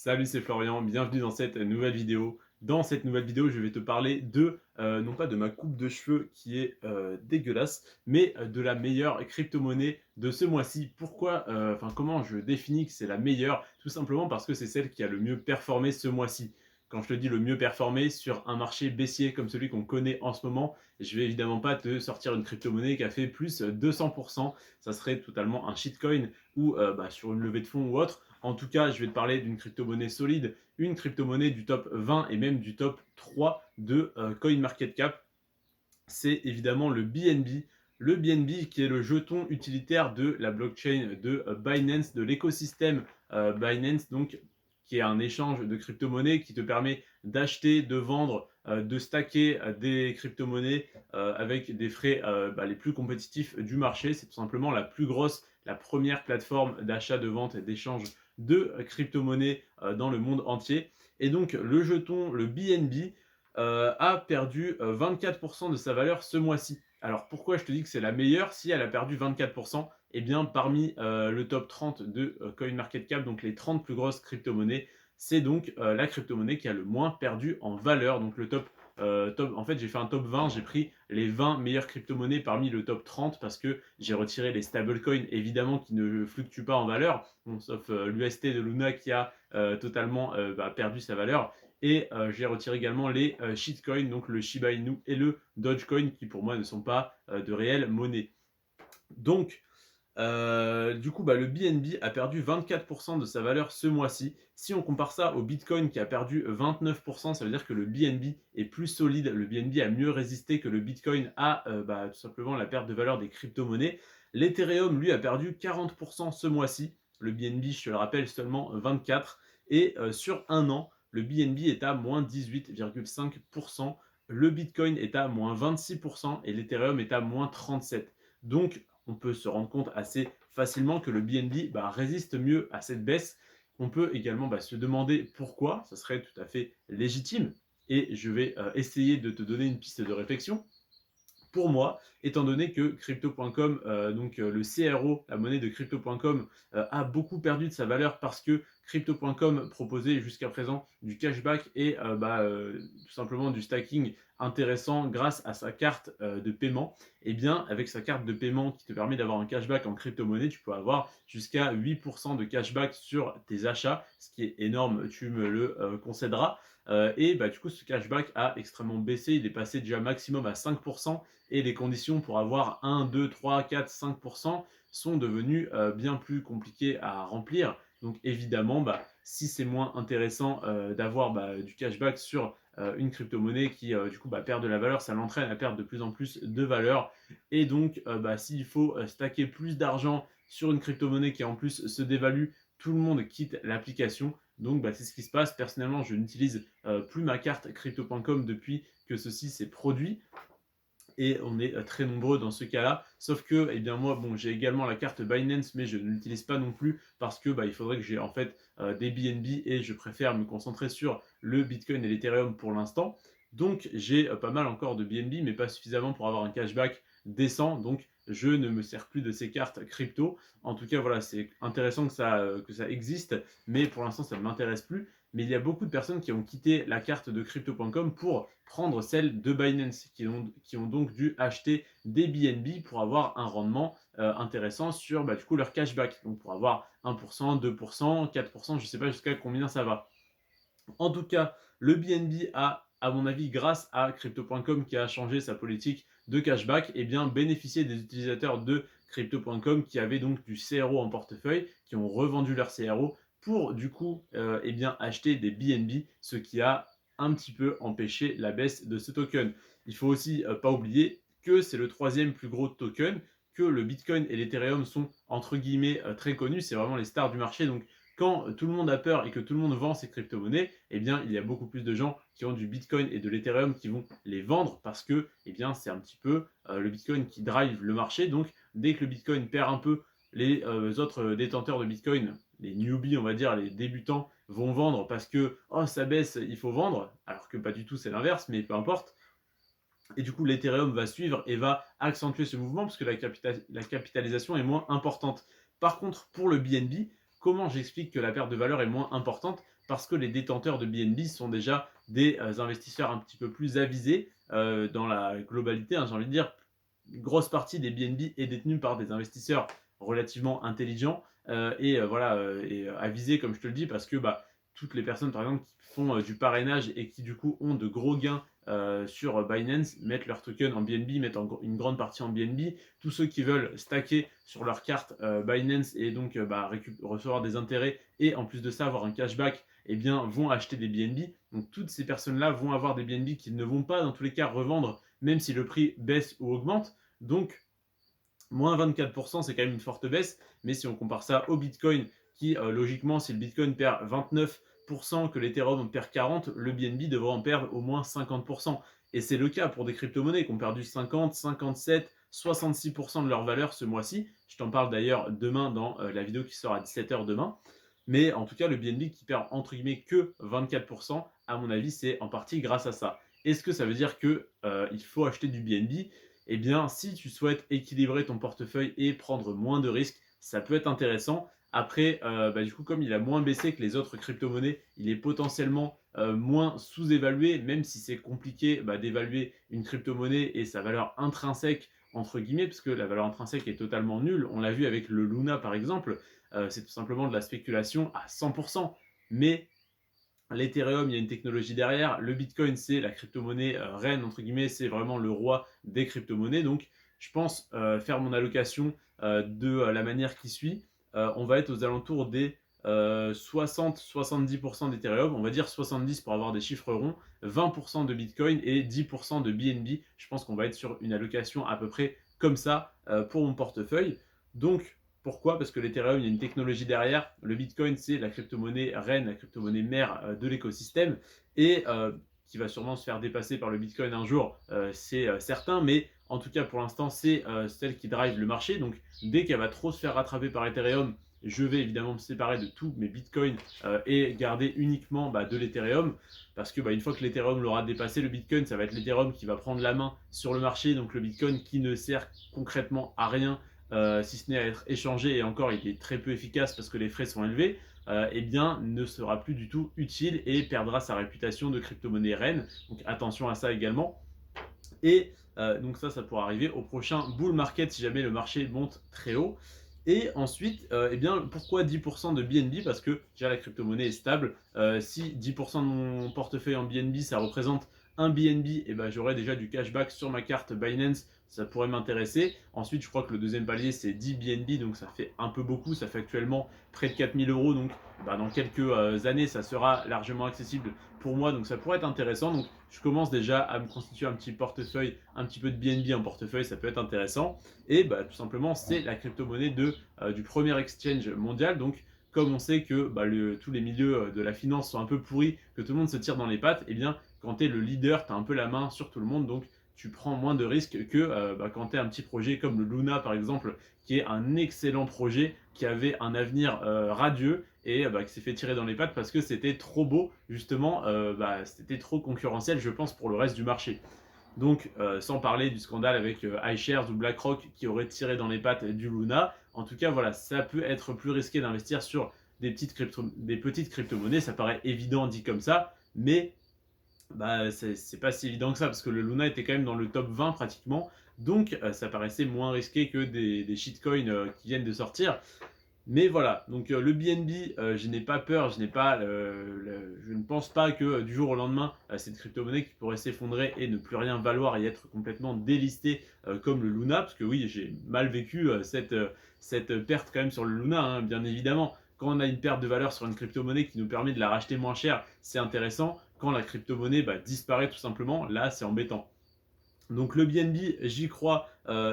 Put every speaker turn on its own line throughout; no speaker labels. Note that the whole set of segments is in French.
Salut, c'est Florian, bienvenue dans cette nouvelle vidéo. Dans cette nouvelle vidéo, je vais te parler de, non pas de ma coupe de cheveux qui est dégueulasse, mais de la meilleure crypto-monnaie de ce mois-ci. Pourquoi, comment je définis que c'est la meilleure? Tout simplement parce que c'est celle qui a le mieux performé ce mois-ci. Quand je te dis le mieux performé sur un marché baissier comme celui qu'on connaît en ce moment, je vais évidemment pas te sortir une crypto-monnaie qui a fait plus 200%. Ça serait totalement un shitcoin ou sur une levée de fonds ou autre. En tout cas, je vais te parler d'une crypto-monnaie solide, une crypto-monnaie du top 20 et même du top 3 de CoinMarketCap. C'est évidemment le BNB. Le BNB qui est le jeton utilitaire de la blockchain de Binance, de l'écosystème Binance, donc qui est un échange de crypto-monnaies qui te permet d'acheter, de vendre, de stacker des crypto-monnaies avec des frais les plus compétitifs du marché. C'est tout simplement la plus grosse, la première plateforme d'achat, de vente et d'échange de crypto-monnaies dans le monde entier. Et donc le jeton, le BNB, a perdu 24% de sa valeur ce mois-ci. Alors pourquoi je te dis que c'est la meilleure si elle a perdu 24%? Eh bien parmi le top 30 de CoinMarketCap, donc les 30 plus grosses crypto-monnaies, c'est donc la crypto-monnaie qui a le moins perdu en valeur. Donc le top, en fait j'ai fait un top 20, j'ai pris les 20 meilleures crypto-monnaies parmi le top 30 parce que j'ai retiré les stablecoins évidemment qui ne fluctuent pas en valeur, bon, sauf l'UST de Luna qui a totalement perdu sa valeur. Et j'ai retiré également les shitcoins, donc le Shiba Inu et le Dogecoin, qui pour moi ne sont pas de réelles monnaies. Donc, du coup, le BNB a perdu 24% de sa valeur ce mois-ci. Si on compare ça au Bitcoin qui a perdu 29%, ça veut dire que le BNB est plus solide, le BNB a mieux résisté que le Bitcoin à tout simplement la perte de valeur des crypto-monnaies. L'Ethereum, lui, a perdu 40% ce mois-ci. Le BNB, je te le rappelle, seulement 24%. Et sur un an, le BNB est à moins 18,5%. Le Bitcoin est à moins 26% et l'Ethereum est à moins 37%. Donc, on peut se rendre compte assez facilement que le BNB résiste mieux à cette baisse. On peut également se demander pourquoi, ça serait tout à fait légitime. Et je vais essayer de te donner une piste de réflexion. Pour moi, étant donné que crypto.com, le CRO, la monnaie de crypto.com, a beaucoup perdu de sa valeur parce que crypto.com proposait jusqu'à présent du cashback et tout simplement du stacking intéressant grâce à sa carte de paiement. Et bien, avec sa carte de paiement qui te permet d'avoir un cashback en crypto-monnaie, tu peux avoir jusqu'à 8% de cashback sur tes achats, ce qui est énorme, tu me le concéderas. Et du coup, ce cashback a extrêmement baissé, il est passé déjà maximum à 5%, et les conditions pour avoir 1, 2, 3, 4, 5% sont devenues bien plus compliquées à remplir. Donc évidemment, si c'est moins intéressant d'avoir du cashback sur une crypto-monnaie qui du coup perd de la valeur, ça l'entraîne à perdre de plus en plus de valeur. Et donc s'il faut stacker plus d'argent sur une crypto-monnaie qui en plus se dévalue, tout le monde quitte l'application. Donc c'est ce qui se passe. Personnellement, je n'utilise plus ma carte crypto.com depuis que ceci s'est produit. Et on est très nombreux dans ce cas-là. Sauf que, eh bien moi, bon, j'ai également la carte Binance, mais je ne l'utilise pas non plus parce que il faudrait que j'ai en fait des BNB et je préfère me concentrer sur le Bitcoin et l'Ethereum pour l'instant. Donc j'ai pas mal encore de BNB, mais pas suffisamment pour avoir un cashback décent. Donc je ne me sers plus de ces cartes crypto. En tout cas, voilà, c'est intéressant que ça existe, mais pour l'instant, ça ne m'intéresse plus. Mais il y a beaucoup de personnes qui ont quitté la carte de crypto.com pour prendre celle de Binance, qui ont donc dû acheter des BNB pour avoir un rendement intéressant sur du coup leur cashback. Donc pour avoir 1%, 2%, 4%, je ne sais pas jusqu'à combien ça va. En tout cas, le BNB a, à mon avis, grâce à Crypto.com qui a changé sa politique de cashback, bénéficié des utilisateurs de Crypto.com qui avaient donc du CRO en portefeuille, qui ont revendu leur CRO pour du coup acheter des BNB, ce qui a un petit peu empêché la baisse de ce token. Il faut aussi pas oublier que c'est le troisième plus gros token, que le Bitcoin et l'Ethereum sont entre guillemets très connus, c'est vraiment les stars du marché. Donc quand tout le monde a peur et que tout le monde vend ses crypto-monnaies, il y a beaucoup plus de gens qui ont du Bitcoin et de l'Ethereum qui vont les vendre parce que c'est un petit peu le Bitcoin qui drive le marché. Donc, dès que le Bitcoin perd un peu, les autres détenteurs de Bitcoin, les newbies, on va dire, les débutants, vont vendre parce que ça baisse, il faut vendre, alors que pas du tout, c'est l'inverse, mais peu importe. Et du coup, l'Ethereum va suivre et va accentuer ce mouvement parce que la capitalisation est moins importante. Par contre, pour le BNB, Comment j'explique que la perte de valeur est moins importante? Parce que les détenteurs de BNB sont déjà des investisseurs un petit peu plus avisés dans la globalité, hein, j'ai envie de dire. Une grosse partie des BNB est détenue par des investisseurs relativement intelligents voilà, avisés, comme je te le dis, parce que toutes les personnes, par exemple, qui font du parrainage et qui, du coup, ont de gros gains sur Binance, mettent leur token en BNB, mettent une grande partie en BNB. Tous ceux qui veulent stacker sur leur carte Binance et donc recevoir des intérêts et en plus de ça avoir un cashback, eh bien, vont acheter des BNB. Donc toutes ces personnes-là vont avoir des BNB qu'ils ne vont pas dans tous les cas revendre, même si le prix baisse ou augmente. Donc moins 24%, c'est quand même une forte baisse, mais si on compare ça au Bitcoin, qui logiquement, si le Bitcoin perd 29%, que l'Ethereum perd 40%, le BNB devrait en perdre au moins 50%. Et c'est le cas pour des crypto-monnaies qui ont perdu 50, 57, 66% de leur valeur ce mois-ci. Je t'en parle d'ailleurs demain dans la vidéo qui sort à 17h demain. Mais en tout cas, le BNB qui perd entre guillemets que 24%, à mon avis, c'est en partie grâce à ça. Est-ce que ça veut dire qu'il faut acheter du BNB? Eh bien, si tu souhaites équilibrer ton portefeuille et prendre moins de risques, ça peut être intéressant. Après, du coup, comme il a moins baissé que les autres crypto-monnaies, il est potentiellement moins sous-évalué, même si c'est compliqué d'évaluer une crypto-monnaie et sa valeur intrinsèque, entre guillemets, parce que la valeur intrinsèque est totalement nulle. On l'a vu avec le Luna, par exemple, c'est tout simplement de la spéculation à 100%. Mais l'Ethereum, il y a une technologie derrière. Le Bitcoin, c'est la crypto-monnaie reine, entre guillemets, c'est vraiment le roi des crypto-monnaies. Donc, je pense faire mon allocation de la manière qui suit. On va être aux alentours des 60-70% d'Ethereum, on va dire 70 pour avoir des chiffres ronds, 20% de Bitcoin et 10% de BNB. Je pense qu'on va être sur une allocation à peu près comme ça pour mon portefeuille. Donc, pourquoi? Parce que l'Ethereum, il y a une technologie derrière. Le Bitcoin, c'est la crypto-monnaie reine, la crypto-monnaie mère de l'écosystème et qui va sûrement se faire dépasser par le Bitcoin un jour, c'est certain. Mais en tout cas, pour l'instant, c'est celle qui drive le marché. Donc, dès qu'elle va trop se faire rattraper par Ethereum, je vais évidemment me séparer de tous mes bitcoins et garder uniquement de l'Ethereum parce que une fois que l'Ethereum l'aura dépassé, le Bitcoin, ça va être l'Ethereum qui va prendre la main sur le marché. Donc, le Bitcoin qui ne sert concrètement à rien si ce n'est à être échangé, et encore il est très peu efficace parce que les frais sont élevés, eh bien ne sera plus du tout utile et perdra sa réputation de crypto-monnaie reine. Donc attention à ça également. Et donc ça pourra arriver au prochain bull market si jamais le marché monte très haut. Et ensuite, eh bien, pourquoi 10% de BNB? Parce que déjà la crypto-monnaie est stable. Si 10% de mon portefeuille en BNB, ça représente un BNB, eh ben, j'aurai déjà du cashback sur ma carte Binance. Ça pourrait m'intéresser. Ensuite, je crois que le deuxième palier, c'est 10 BNB, donc ça fait un peu beaucoup. Ça fait actuellement près de 4000 euros. Donc, dans quelques années, ça sera largement accessible pour moi. Donc, ça pourrait être intéressant. Donc, je commence déjà à me constituer un petit portefeuille, un petit peu de BNB en portefeuille. Ça peut être intéressant. Et tout simplement, c'est la crypto-monnaie du premier exchange mondial. Donc, comme on sait que tous les milieux de la finance sont un peu pourris, que tout le monde se tire dans les pattes, et bien, quand tu es le leader, tu as un peu la main sur tout le monde. Donc, tu prends moins de risques que quand tu as un petit projet comme le Luna par exemple, qui est un excellent projet, qui avait un avenir radieux et qui s'est fait tirer dans les pattes parce que c'était trop beau, justement, c'était trop concurrentiel, je pense, pour le reste du marché. Donc, sans parler du scandale avec iShares ou BlackRock qui auraient tiré dans les pattes du Luna. En tout cas, voilà, ça peut être plus risqué d'investir sur des petites crypto-monnaies. Ça paraît évident dit comme ça, mais c'est pas si évident que ça parce que le Luna était quand même dans le top 20 pratiquement, donc ça paraissait moins risqué que des shitcoins qui viennent de sortir. Mais voilà, donc le BNB, je n'ai pas peur, je ne pense pas que du jour au lendemain, cette crypto-monnaie qui pourrait s'effondrer et ne plus rien valoir et être complètement délistée comme le Luna, parce que oui, j'ai mal vécu cette perte quand même sur le Luna, hein, bien évidemment. Quand on a une perte de valeur sur une crypto-monnaie qui nous permet de la racheter moins cher, c'est intéressant. Quand la crypto-monnaie disparaît tout simplement, là c'est embêtant. Donc le BNB, j'y crois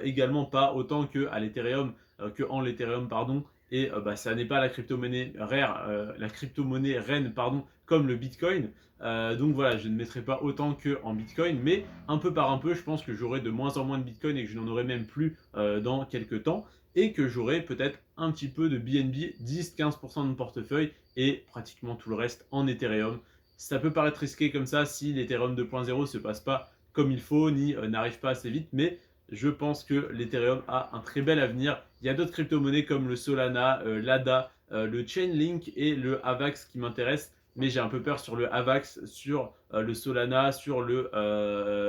également pas autant qu'à l'Ethereum, en l'Ethereum, pardon. Et ça n'est pas la crypto-monnaie rare, la crypto-monnaie reine, pardon, comme le Bitcoin. Donc voilà, je ne mettrai pas autant qu'en Bitcoin, mais un peu par un peu, je pense que j'aurai de moins en moins de Bitcoin et que je n'en aurai même plus dans quelques temps. Et que j'aurai peut-être un petit peu de BNB, 10-15% de mon portefeuille et pratiquement tout le reste en Ethereum. Ça peut paraître risqué comme ça si l'Ethereum 2.0 ne se passe pas comme il faut, ni n'arrive pas assez vite, mais je pense que l'Ethereum a un très bel avenir. Il y a d'autres crypto-monnaies comme le Solana, l'ADA, le Chainlink et le AVAX qui m'intéressent, mais j'ai un peu peur sur le AVAX, sur le Solana, sur le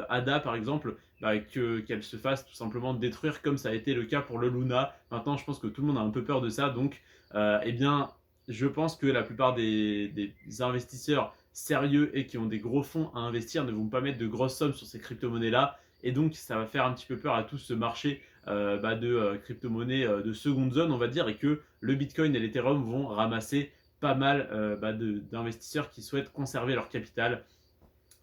ADA par exemple, bah, qu'elle se fasse tout simplement détruire comme ça a été le cas pour le Luna. Maintenant, je pense que tout le monde a un peu peur de ça, donc eh bien, je pense que la plupart des investisseurs sérieux et qui ont des gros fonds à investir ne vont pas mettre de grosses sommes sur ces crypto-monnaies-là, et donc ça va faire un petit peu peur à tout ce marché de crypto-monnaies de seconde zone, on va dire, et que le Bitcoin et l'Ethereum vont ramasser pas mal d'investisseurs qui souhaitent conserver leur capital.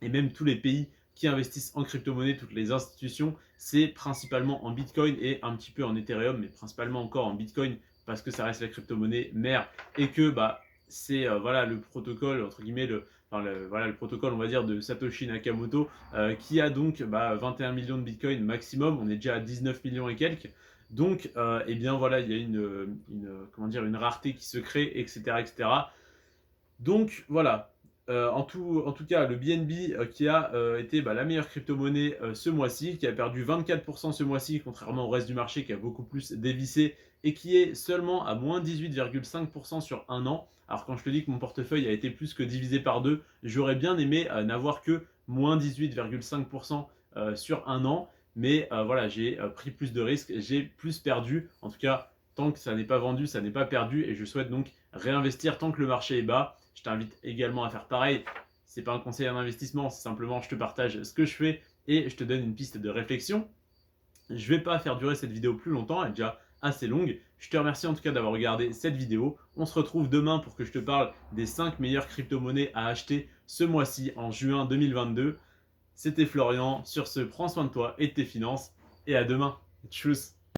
Et même tous les pays qui investissent en crypto-monnaie, toutes les institutions, c'est principalement en Bitcoin et un petit peu en Ethereum, mais principalement encore en Bitcoin parce que ça reste la crypto-monnaie mère et que c'est voilà, le protocole, entre guillemets, voilà, le protocole, on va dire, de Satoshi Nakamoto qui a donc 21 millions de Bitcoin maximum. On est déjà à 19 millions et quelques. Donc, eh bien voilà, il y a comment dire, une rareté qui se crée, etc., etc. Donc voilà, en tout cas, le BNB qui a été la meilleure crypto-monnaie ce mois-ci, qui a perdu 24% ce mois-ci, contrairement au reste du marché qui a beaucoup plus dévissé et qui est seulement à moins 18,5% sur un an. Alors quand je te dis que mon portefeuille a été plus que divisé par deux, j'aurais bien aimé n'avoir que moins 18,5% sur un an, mais voilà, j'ai pris plus de risques, j'ai plus perdu. En tout cas, tant que ça n'est pas vendu, ça n'est pas perdu, et je souhaite donc réinvestir tant que le marché est bas. Je t'invite également à faire pareil. C'est pas un conseil en investissement, c'est simplement je te partage ce que je fais et je te donne une piste de réflexion. Je vais pas faire durer cette vidéo plus longtemps, elle est déjà assez longue. Je te remercie en tout cas d'avoir regardé cette vidéo. On se retrouve demain pour que je te parle des 5 meilleures crypto-monnaies à acheter ce mois-ci en juin 2022. C'était Florian. Sur ce, prends soin de toi et de tes finances et à demain. Tchuss.